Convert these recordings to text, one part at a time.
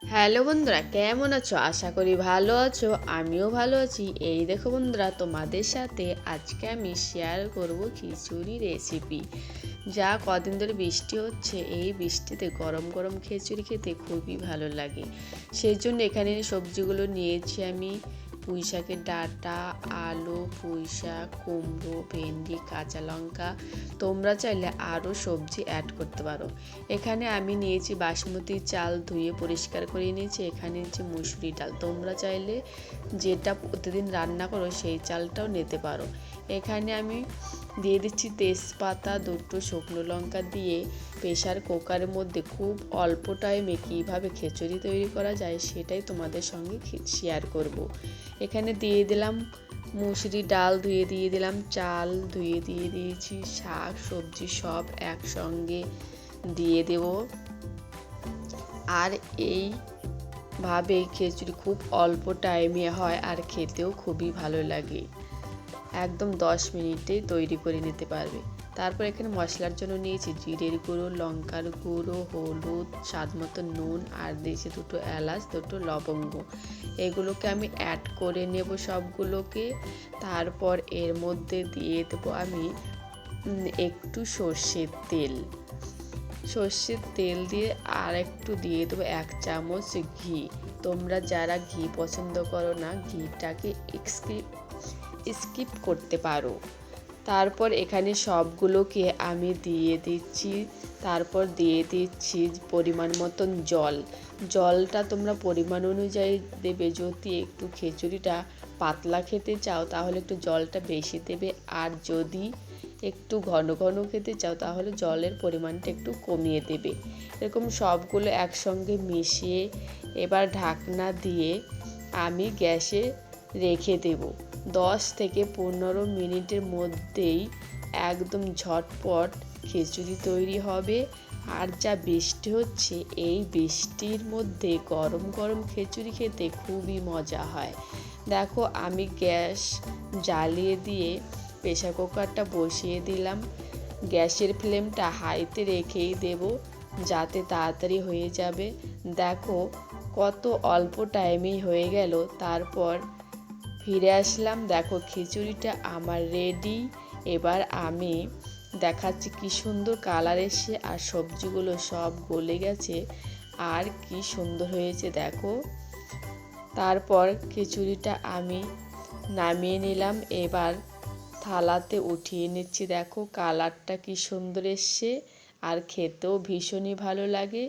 Hello বন্ধুরা, কেমন আছো? আশা করি ভালো আছো। আমিও ভালো আছি। এই দেখো বন্ধুরা, তোমাদের সাথে আজকে আমি শেয়ার করব খিচুড়ি রেসিপি। যা কদিন ধরে বৃষ্টি হচ্ছে, এই বৃষ্টিতে গরম গরম খিচুড়ি খেতে খুবই ভালো লাগে। সেই জন্য এখানে সবজিগুলো নিয়েছি আমি: পুঁই শাকের ডাঁটা, আলু, পুঁই শাক, কুমড়ো, ভেন্ডি, কাঁচা লঙ্কা। তোমরা চাইলে আরও সবজি অ্যাড করতে পারো। এখানে আমি নিয়েছি বাসমতি চাল, ধুয়ে পরিষ্কার করে নিয়েছি। এখানে নিয়েছি মুসুরি ডাল। তোমরা চাইলে যেটা প্রতিদিন রান্না করো সেই চালটাও নিতে পারো। এখানে আমি দিয়ে দিচ্ছি তেজপাতা, দুটো শুকনো লঙ্কা দিয়ে প্রেসার কুকারের মধ্যে খুব অল্প টাইমে কীভাবে খিচুড়ি তৈরি করা যায় সেটাই তোমাদের সঙ্গে শেয়ার করব। এখানে দিয়ে দিলাম মুসুরি ডাল, দিয়ে দিলাম চাল, দিয়ে দিয়েছি শাক সবজি সব একসঙ্গে দিয়ে দেব। আর এইভাবে খিচুড়ি খুব অল্প টাইমে হয় আর খেতেও খুবই ভালো লাগে। একদম 10 মিনিটেই তৈরি করে নিতে পারবে। তারপর এখানে মশলার জন্য নিয়েছি জিরের গুঁড়ো, লঙ্কার গুঁড়ো, হলুদ, স্বাদ মতো নুন, আর দিয়েছি দুটো এলাচ, দুটো লবঙ্গ। এগুলোকে আমি অ্যাড করে নেব সবগুলোকে। তারপর এর মধ্যে দিয়ে দেবো আমি একটু সর্ষের তেল। সর্ষের তেল দিয়ে আর একটু দিয়ে দেবো 1 চামচ ঘি। তোমরা যারা ঘি পছন্দ করো না, ঘিটাকে স্কিপ করতে পারো। তারপর এখানে সবগুলোকে আমি দিয়ে দিচ্ছি। তারপর দিয়ে দিচ্ছি পরিমাণ মতন জল। জলটা তোমরা পরিমাণ অনুযায়ী দেবে। যদি একটু খিচুড়িটা পাতলা খেতে চাও তাহলে একটু জলটা বেশি দেবে, আর যদি একটু ঘন ঘন খেতে চাও তাহলে জলের পরিমাণটা একটু কমিয়ে দেবে। এরকম সবগুলো একসঙ্গে মিশিয়ে এবার ঢাকনা দিয়ে আমি গ্যাসে রেখে দেব। 10 থেকে 15 মিনিটের মধ্যেই একদম ঝটপট খিচুড়ি তৈরি হবে। আর যা বৃষ্টি হচ্ছে, এই বৃষ্টির মধ্যে গরম গরম খিচুড়ি খেতে খুবই মজা হয়। দেখো, আমি গ্যাস জ্বালিয়ে দিয়ে প্রেসার কুকারটা বসিয়ে দিলাম। গ্যাসের ফ্লেমটা হাইতে রেখেই দেব যাতে তাড়াতাড়ি হয়ে যাবে। দেখো কত অল্প টাইমেই হয়ে গেল। তারপর ফিরে আসলাম। দেখো খিচুড়িটা আমার রেডি। এবার আমি দেখাচ্ছি কি সুন্দর কালার এসে আর সবজিগুলো সব গলে গেছে আর কি সুন্দর হয়েছে দেখো। তারপর খিচুড়িটা আমি নামিয়ে নিলাম। এবার থালাতে উঠিয়ে নিচ্ছি। দেখো কালারটা কি সুন্দর এসছে আর খেতেও ভীষণই ভালো লাগে।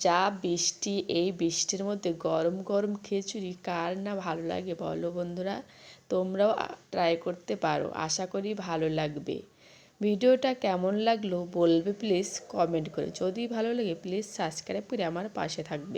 যা বৃষ্টি, এই বৃষ্টির মধ্যে গরম গরম খিচুড়ি কার না ভালো লাগে বলো বন্ধুরা? তোমরাও ট্রাই করতে পারো। আশা করি ভালো লাগবে। ভিডিওটা কেমন লাগলো বলবে প্লিজ কমেন্ট করে। যদি ভালো লাগে প্লিজ সাবস্ক্রাইব করে আমার পাশে থাকবে।